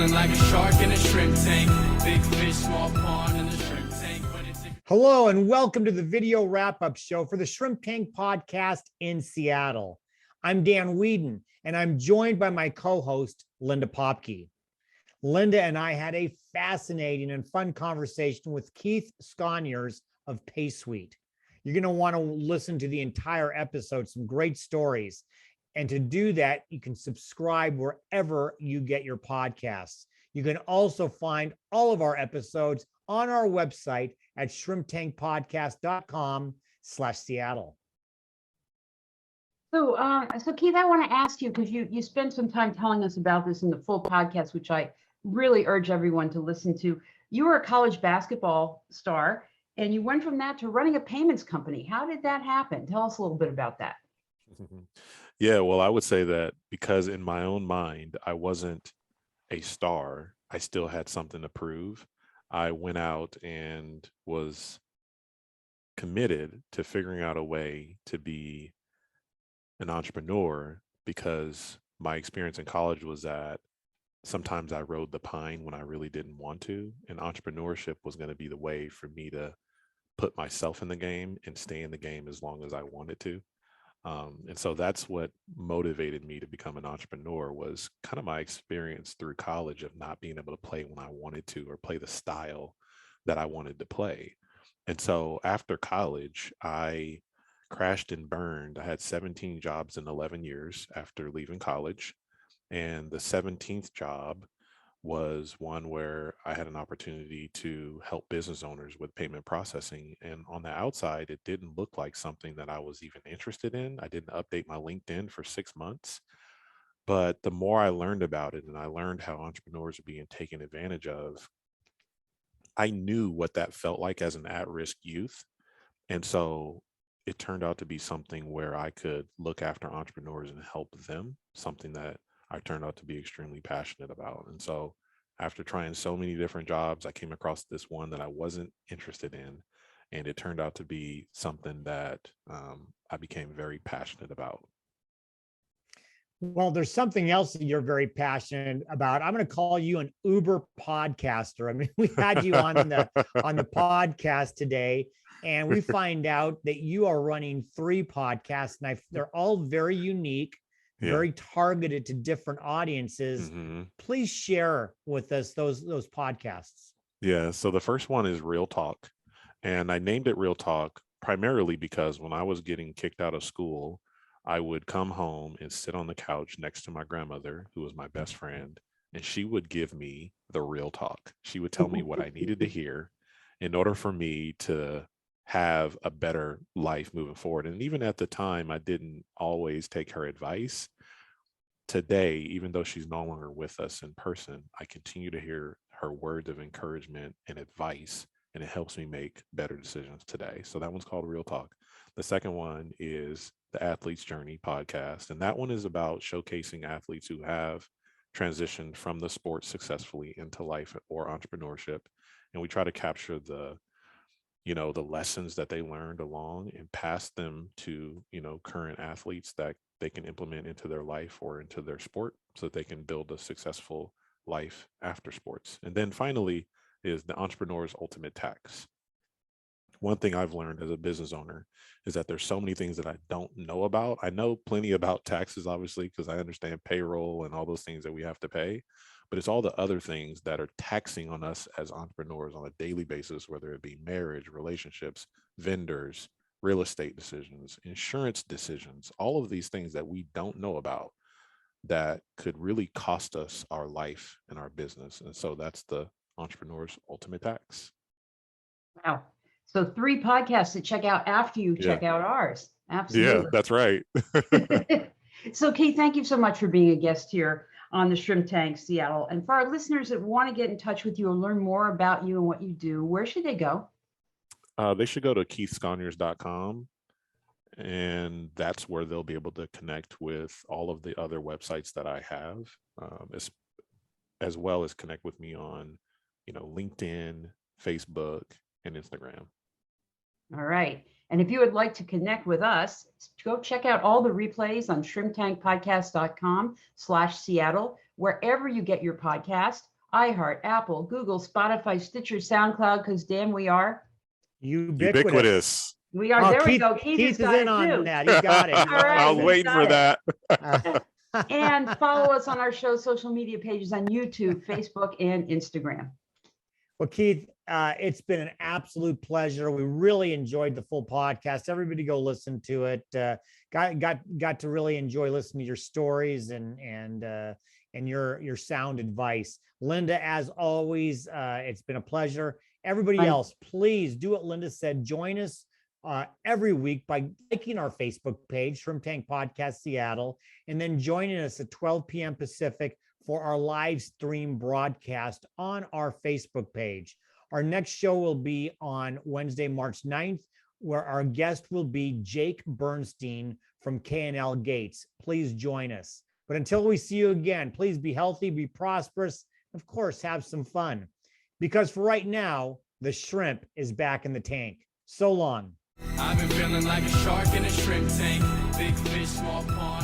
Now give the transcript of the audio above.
Swimming like a shark in a shrimp tank. Big fish, small pond in the shrimp tank. Hello, and welcome to the video wrap-up show for the Shrimp Tank podcast in Seattle. I'm Dan Whedon, and I'm joined by my co-host, Linda Popke. Linda and I had a fascinating and fun conversation with Keith Sconiers of PaySuite. You're going to want to listen to the entire episode, some great stories. And to do that, you can subscribe wherever you get your podcasts. You can also find all of our episodes on our website at shrimptankpodcast.com/Seattle. So Keith, I want to ask you, because you spent some time telling us about this in the full podcast, which I really urge everyone to listen to. You were a college basketball star, and you went from that to running a payments company. How did that happen? Tell us a little bit about that. Yeah, well, I would say that because in my own mind, I wasn't a star, I still had something to prove. I went out and was committed to figuring out a way to be an entrepreneur, because my experience in college was that sometimes I rode the pine when I really didn't want to, and entrepreneurship was going to be the way for me to put myself in the game and stay in the game as long as I wanted to. And so that's what motivated me to become an entrepreneur, was kind of my experience through college of not being able to play when I wanted to or play the style that I wanted to play. And so after college, I crashed and burned. I had 17 jobs in 11 years after leaving college. And the 17th job was one where I had an opportunity to help business owners with payment processing. And on the outside, it didn't look like something that I was even interested in. I didn't update my LinkedIn for 6 months. But the more I learned about it, and I learned how entrepreneurs are being taken advantage of, I knew what that felt like as an at-risk youth. And so it turned out to be something where I could look after entrepreneurs and help them, something that I turned out to be extremely passionate about. And so after trying so many different jobs, I came across this one that I wasn't interested in, and it turned out to be something that I became very passionate about. Well, there's something else that you're very passionate about. I'm going to call you an Uber podcaster. I mean, we had you on the podcast today, and we find out that you are running 3 podcasts, and they're all very unique. Yeah. Very targeted to different audiences. Mm-hmm. Please share with us those podcasts. Yeah. So the first one is Real Talk. And I named it Real Talk primarily because when I was getting kicked out of school, I would come home and sit on the couch next to my grandmother, who was my best friend, and she would give me the real talk. She would tell me what I needed to hear in order for me to have a better life moving forward. And even at the time, I didn't always take her advice. Today, even though she's no longer with us in person, I continue to hear her words of encouragement and advice, and it helps me make better decisions today. So that one's called Real Talk. The second one is the Athlete's Journey podcast. And that one is about showcasing athletes who have transitioned from the sport successfully into life or entrepreneurship. And we try to capture the lessons that they learned along and pass them to, current athletes that they can implement into their life or into their sport so that they can build a successful life after sports. And then finally is the Entrepreneur's Ultimate Tax. One thing I've learned as a business owner is that there's so many things that I don't know about. I know plenty about taxes, obviously, because I understand payroll and all those things that we have to pay. But it's all the other things that are taxing on us as entrepreneurs on a daily basis, whether it be marriage, relationships, vendors, real estate decisions, insurance decisions, all of these things that we don't know about that could really cost us our life and our business. And so that's the Entrepreneur's Ultimate Tax. Wow. So 3 podcasts to check out after you check out ours. Absolutely. Yeah, that's right. So Keith, thank you so much for being a guest here on the Shrimp Tank Seattle. And for our listeners that want to get in touch with you and learn more about you and what you do, where should they go? They should go to keithsconiers.com, and that's where they'll be able to connect with all of the other websites that I have, as well as connect with me on, LinkedIn, Facebook, and Instagram. All right. And if you would like to connect with us, go check out all the replays on shrimptankpodcast.com/Seattle, wherever you get your podcast, iHeart, Apple, Google, Spotify, Stitcher, SoundCloud, because damn, we are. Ubiquitous. We are. Oh, there we Keith, go. Keith Keith is has got in it on too. that. He's got it. He All right, I likes was it. waiting for got that. And follow us on our show's social media pages on YouTube, Facebook, and Instagram. Well, Keith, it's been an absolute pleasure. We really enjoyed the full podcast. Everybody go listen to it. Got to really enjoy listening to your stories and your sound advice. Linda, as always, it's been a pleasure. Everybody Right. else, please do what Linda said. Join us every week by liking our Facebook page, Shrimp Tank Podcast Seattle, and then joining us at 12 p.m. Pacific for our live stream broadcast on our Facebook page. Our next show will be on Wednesday, March 9th, where our guest will be Jake Bernstein from K&L Gates. Please join us. But until we see you again, please be healthy, be prosperous, of course, have some fun. Because for right now, the shrimp is back in the tank. So long. I've been feeling like a shark in a shrimp tank. Big fish, small pond.